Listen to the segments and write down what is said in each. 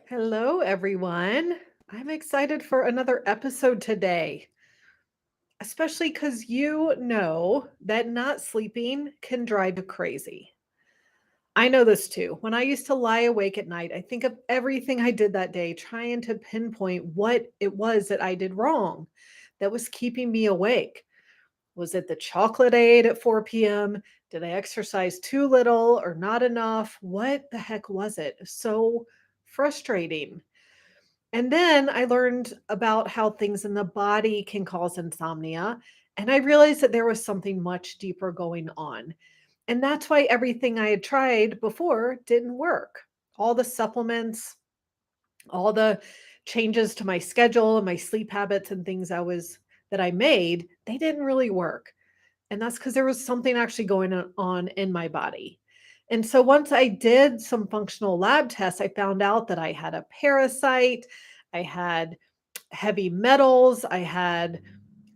Hello, everyone. I'm excited for another episode today, especially because you know that not sleeping can drive you crazy. I know this too. When I used to lie awake at night, I think of everything I did that day, trying to pinpoint what it was that I did wrong that was keeping me awake. Was it the chocolate I ate at 4 p.m.? Did I exercise too little or not enough? What the heck was it? So frustrating. And then I learned about how things in the body can cause insomnia. And I realized that there was something much deeper going on. And that's why everything I had tried before didn't work. All the supplements, all the changes to my schedule and my sleep habits and things that I made, they didn't really work. And that's because there was something actually going on in my body. And so once I did some functional lab tests, I found out that I had a parasite, I had heavy metals, I had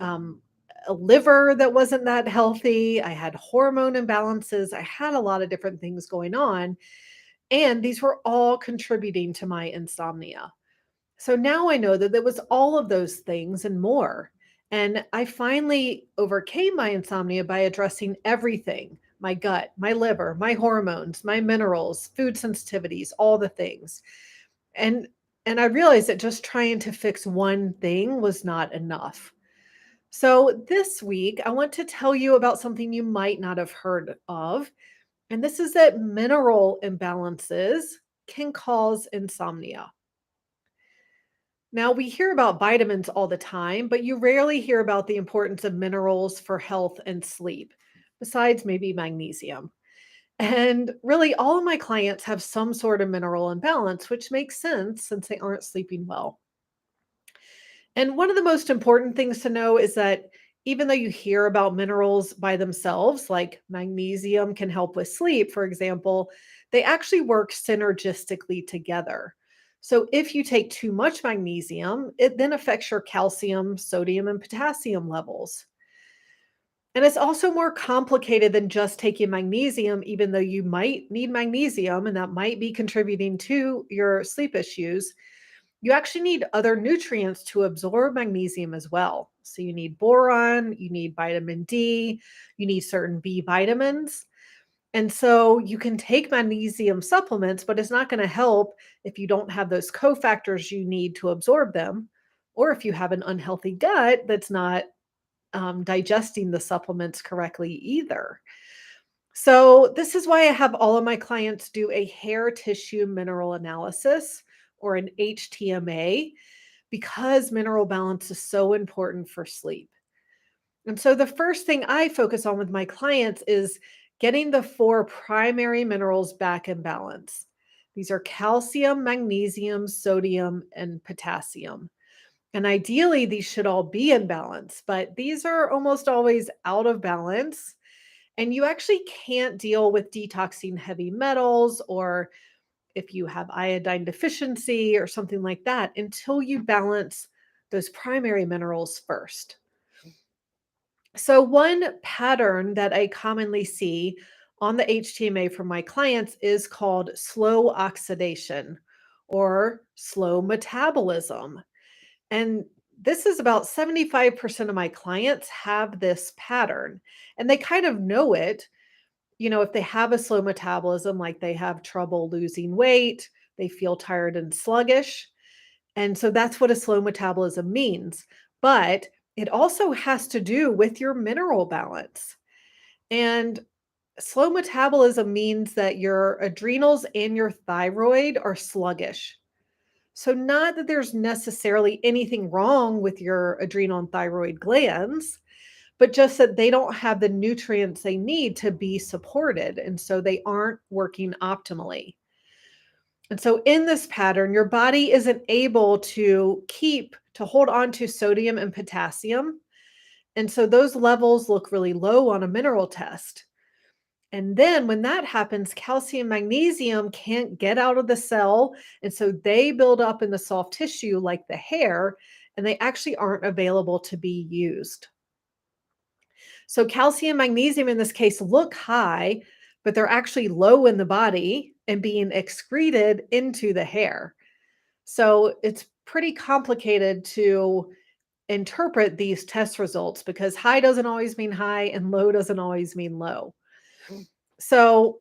um, a liver that wasn't that healthy, I had hormone imbalances, I had a lot of different things going on. And these were all contributing to my insomnia. So now I know that there was all of those things and more. And I finally overcame my insomnia by addressing everything: my gut, my liver, my hormones, my minerals, food sensitivities, all the things. And and I realized that just trying to fix one thing was not enough. So this week, I want to tell you about something you might not have heard of. And this is that mineral imbalances can cause insomnia. Now, we hear about vitamins all the time, but you rarely hear about the importance of minerals for health and sleep, besides maybe magnesium. And really, all of my clients have some sort of mineral imbalance, which makes sense since they aren't sleeping well. And one of the most important things to know is that even though you hear about minerals by themselves, like magnesium can help with sleep, for example, they actually work synergistically together. So if you take too much magnesium, it then affects your calcium, sodium, and potassium levels. And it's also more complicated than just taking magnesium, even though you might need magnesium and that might be contributing to your sleep issues. You actually need other nutrients to absorb magnesium as well. So you need boron, you need vitamin D, you need certain B vitamins. And so you can take magnesium supplements, but it's not going to help if you don't have those cofactors you need to absorb them, or if you have an unhealthy gut that's not digesting the supplements correctly either. So, this is why I have all of my clients do a hair tissue mineral analysis or an HTMA, because mineral balance is so important for sleep. And so, the first thing I focus on with my clients is getting the four primary minerals back in balance. These are calcium, magnesium, sodium, and potassium. And ideally, these should all be in balance, but these are almost always out of balance. And you actually can't deal with detoxing heavy metals, or if you have iodine deficiency or something like that, until you balance those primary minerals first. So, one pattern that I commonly see on the HTMA from my clients is called slow oxidation or slow metabolism. And this is about 75% of my clients have this pattern, and they kind of know it. If they have a slow metabolism, like they have trouble losing weight, they feel tired and sluggish. And so that's what a slow metabolism means. But it also has to do with your mineral balance. And slow metabolism means that your adrenals and your thyroid are sluggish. So, not that there's necessarily anything wrong with your adrenal and thyroid glands, but just that they don't have the nutrients they need to be supported. And so they aren't working optimally. And so, in this pattern, your body isn't able to hold on to sodium and potassium. And so, those levels look really low on a mineral test. And then when that happens, calcium, magnesium can't get out of the cell. And so they build up in the soft tissue like the hair, and they actually aren't available to be used. So calcium, magnesium in this case look high, but they're actually low in the body and being excreted into the hair. So it's pretty complicated to interpret these test results because high doesn't always mean high and low doesn't always mean low. So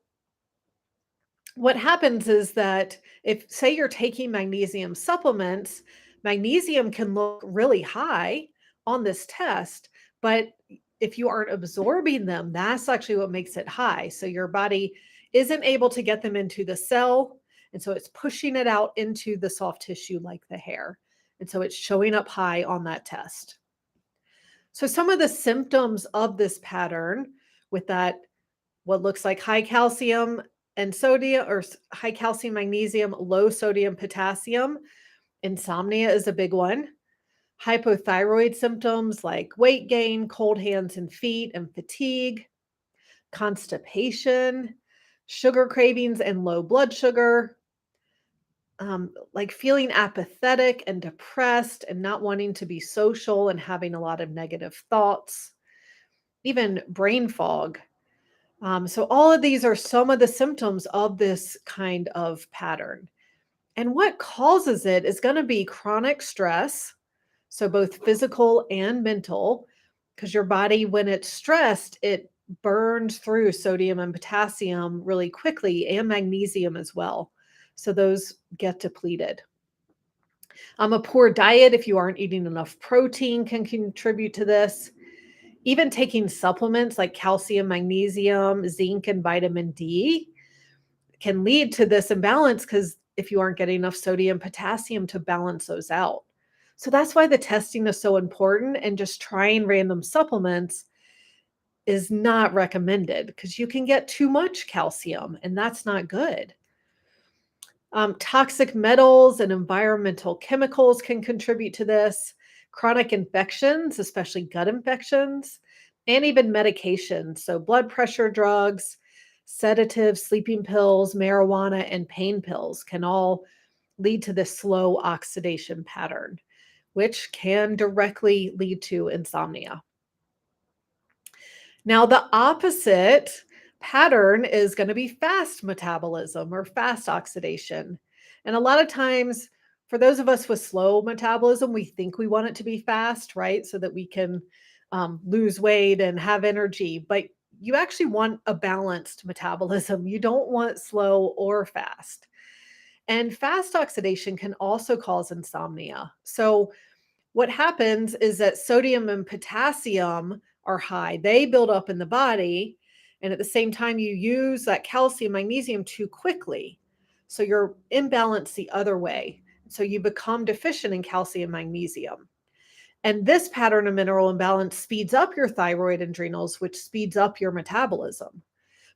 what happens is that if, say, you're taking magnesium supplements, magnesium can look really high on this test, but if you aren't absorbing them, that's actually what makes it high. So your body isn't able to get them into the cell. And so it's pushing it out into the soft tissue like the hair. And so it's showing up high on that test. So some of the symptoms of this pattern with that what looks like high calcium and sodium or high calcium magnesium, low sodium potassium. Insomnia is a big one. Hypothyroid symptoms like weight gain, cold hands and feet, and fatigue, constipation, sugar cravings and low blood sugar, like feeling apathetic and depressed and not wanting to be social and having a lot of negative thoughts, even brain fog. So, all of these are some of the symptoms of this kind of pattern. And what causes it is going to be chronic stress. So, both physical and mental, because your body, when it's stressed, it burns through sodium and potassium really quickly and magnesium as well. So, those get depleted. A poor diet, if you aren't eating enough protein, can contribute to this. Even taking supplements like calcium, magnesium, zinc, and vitamin D can lead to this imbalance because if you aren't getting enough sodium, potassium to balance those out. So that's why the testing is so important, and just trying random supplements is not recommended because you can get too much calcium and that's not good. Toxic metals and environmental chemicals can contribute to this. Chronic infections, especially gut infections, and even medications. So, blood pressure drugs, sedatives, sleeping pills, marijuana, and pain pills can all lead to this slow oxidation pattern, which can directly lead to insomnia. Now, the opposite pattern is going to be fast metabolism or fast oxidation. And a lot of times, for those of us with slow metabolism, we think we want it to be fast, right? So that we can lose weight and have energy. But you actually want a balanced metabolism. You don't want slow or fast. And fast oxidation can also cause insomnia. So, what happens is that sodium and potassium are high. They build up in the body. And at the same time, you use that calcium, magnesium too quickly. So you're imbalanced the other way. So you become deficient in calcium, magnesium. And this pattern of mineral imbalance speeds up your thyroid and adrenals, which speeds up your metabolism.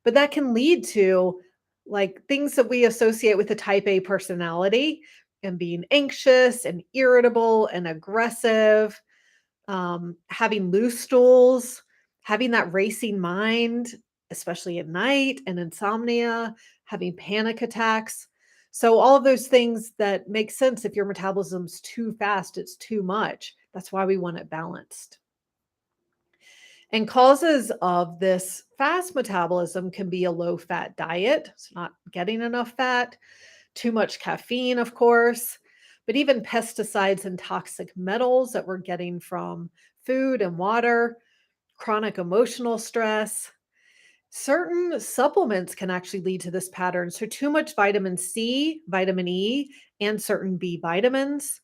But that can lead to like things that we associate with the type A personality and being anxious and irritable and aggressive, having loose stools, having that racing mind, especially at night, and insomnia, having panic attacks. So, all of those things that make sense if your metabolism's too fast, it's too much. That's why we want it balanced. And causes of this fast metabolism can be a low fat diet, so not getting enough fat, too much caffeine, of course, but even pesticides and toxic metals that we're getting from food and water, chronic emotional stress. Certain supplements can actually lead to this pattern. So, too much vitamin C, vitamin E, and certain B vitamins.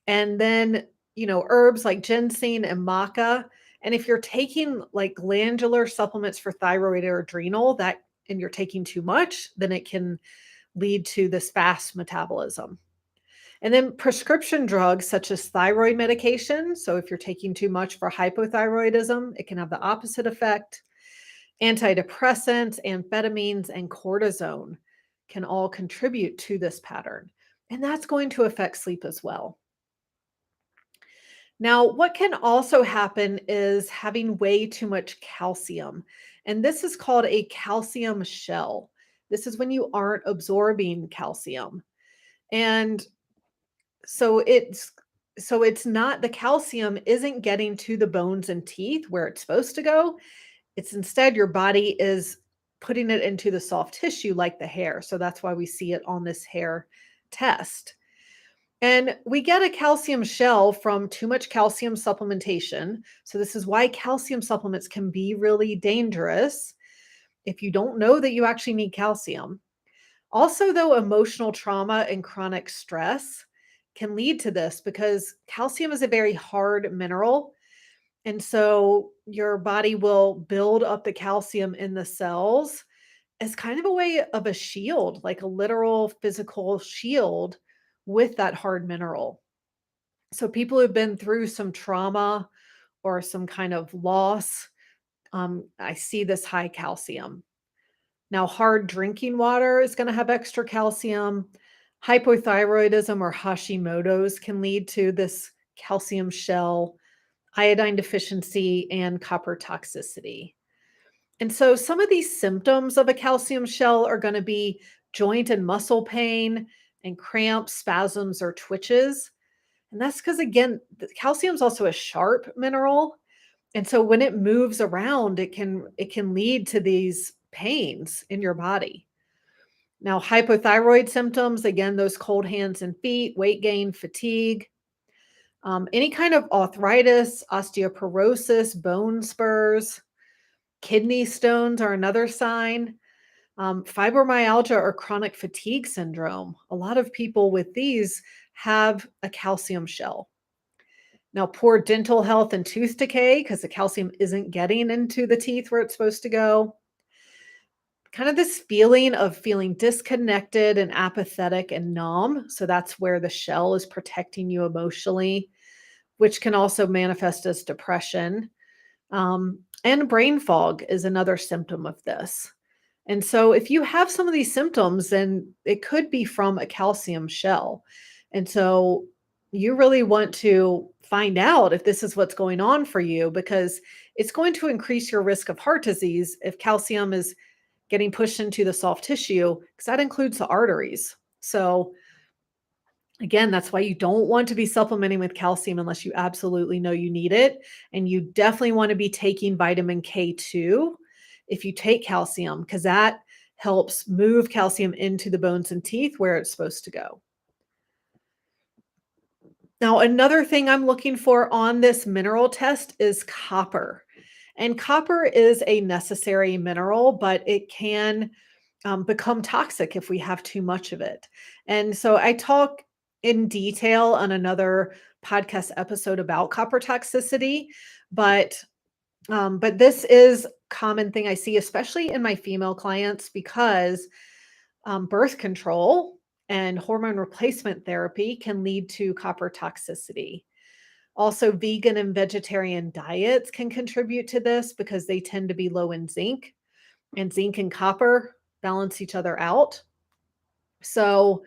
And then, herbs like ginseng and maca. And if you're taking like glandular supplements for thyroid or adrenal, that and you're taking too much, then it can lead to this fast metabolism. And then prescription drugs such as thyroid medication. So if you're taking too much for hypothyroidism, it can have the opposite effect. Antidepressants, amphetamines, and cortisone can all contribute to this pattern. And that's going to affect sleep as well. Now, what can also happen is having way too much calcium. And this is called a calcium shell. This is when you aren't absorbing calcium. And so it's not the calcium isn't getting to the bones and teeth where it's supposed to go. It's instead your body is putting it into the soft tissue like the hair. So that's why we see it on this hair test. And we get a calcium shell from too much calcium supplementation. So, this is why calcium supplements can be really dangerous if you don't know that you actually need calcium. Also, though, emotional trauma and chronic stress can lead to this because calcium is a very hard mineral. And so your body will build up the calcium in the cells as kind of a way of a shield, like a literal physical shield with that hard mineral. So people who've been through some trauma or some kind of loss, I see this high calcium. Now, hard drinking water is going to have extra calcium. Hypothyroidism or Hashimoto's can lead to this calcium shell, iodine deficiency, and copper toxicity. And so, some of these symptoms of a calcium shell are going to be joint and muscle pain and cramps, spasms, or twitches. And that's because, again, the calcium is also a sharp mineral. And so when it moves around, it can lead to these pains in your body. Now, hypothyroid symptoms, again, those cold hands and feet, weight gain, fatigue, any kind of arthritis, osteoporosis, bone spurs, kidney stones are another sign. Fibromyalgia or chronic fatigue syndrome. A lot of people with these have a calcium shell. Now, poor dental health and tooth decay because the calcium isn't getting into the teeth where it's supposed to go. Kind of this feeling of feeling disconnected and apathetic and numb. So that's where the shell is protecting you emotionally, which can also manifest as depression. And brain fog is another symptom of this. And so, if you have some of these symptoms, then it could be from a calcium shell. And so, you really want to find out if this is what's going on for you because it's going to increase your risk of heart disease if calcium is getting pushed into the soft tissue, because that includes the arteries. So, again, that's why you don't want to be supplementing with calcium unless you absolutely know you need it. And you definitely want to be taking vitamin K2 if you take calcium, because that helps move calcium into the bones and teeth where it's supposed to go. Now, another thing I'm looking for on this mineral test is copper. And copper is a necessary mineral, but it can become toxic if we have too much of it. And so I talk in detail on another podcast episode about copper toxicity, but but this is common thing I see, especially in my female clients, because birth control and hormone replacement therapy can lead to copper toxicity. Also, vegan and vegetarian diets can contribute to this because they tend to be low in zinc, and zinc and copper balance each other out. So,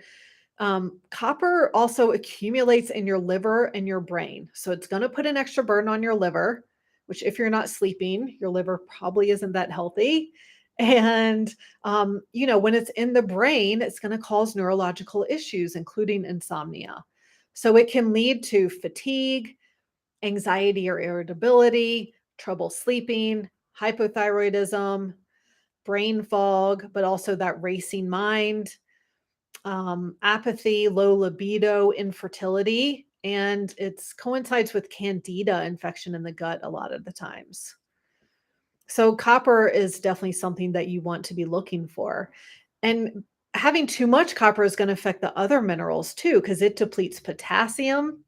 copper also accumulates in your liver and your brain. So, it's going to put an extra burden on your liver, which, if you're not sleeping, your liver probably isn't that healthy. And, when it's in the brain, it's going to cause neurological issues, including insomnia. So, it can lead to fatigue, anxiety or irritability, trouble sleeping, hypothyroidism, brain fog, but also that racing mind, apathy, low libido, infertility, and it's coincides with candida infection in the gut a lot of the times. So copper is definitely something that you want to be looking for. And having too much copper is going to affect the other minerals too, because it depletes potassium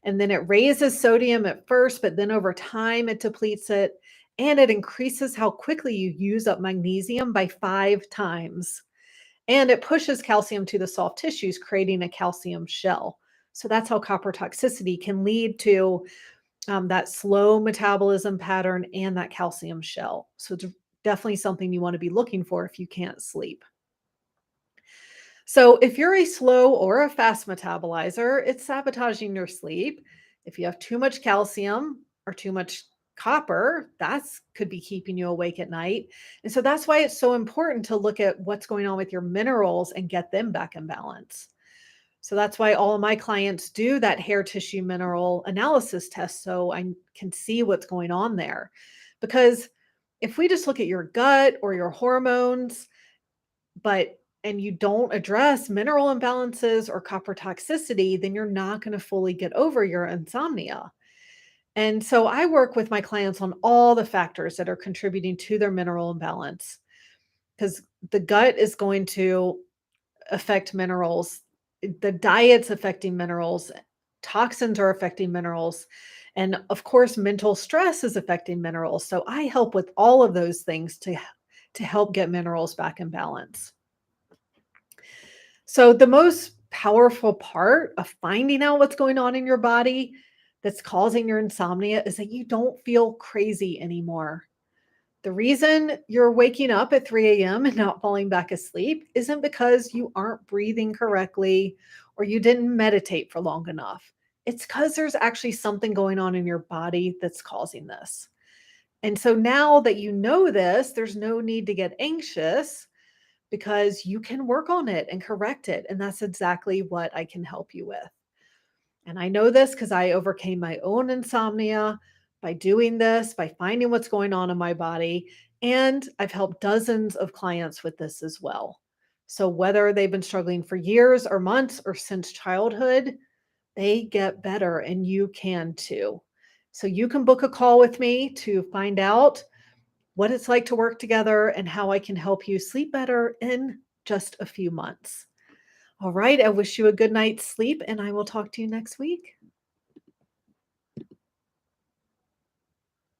and then it raises sodium at first, but then over time it depletes it and it increases how quickly you use up magnesium by 5 times. And it pushes calcium to the soft tissues, creating a calcium shell. So that's how copper toxicity can lead to that slow metabolism pattern and that calcium shell. So it's definitely something you want to be looking for if you can't sleep. So if you're a slow or a fast metabolizer, it's sabotaging your sleep. If you have too much calcium or too much copper, that's could be keeping you awake at night. And so that's why it's so important to look at what's going on with your minerals and get them back in balance. So that's why all of my clients do that hair tissue mineral analysis test so I can see what's going on there. Because if we just look at your gut or your hormones, but and you don't address mineral imbalances or copper toxicity, then you're not going to fully get over your insomnia. And so I work with my clients on all the factors that are contributing to their mineral imbalance because the gut is going to affect minerals, the diet's affecting minerals, toxins are affecting minerals, and of course mental stress is affecting minerals. So I help with all of those things to help get minerals back in balance. So the most powerful part of finding out what's going on in your body that's causing your insomnia is that you don't feel crazy anymore. The reason you're waking up at 3 a.m. and not falling back asleep isn't because you aren't breathing correctly or you didn't meditate for long enough. It's because there's actually something going on in your body that's causing this. And so now that you know this, there's no need to get anxious because you can work on it and correct it. And that's exactly what I can help you with. And I know this because I overcame my own insomnia by doing this, by finding what's going on in my body. And I've helped dozens of clients with this as well. So whether they've been struggling for years or months or since childhood, they get better and you can too. So you can book a call with me to find out what it's like to work together and how I can help you sleep better in just a few months. All right. I wish you a good night's sleep and I will talk to you next week.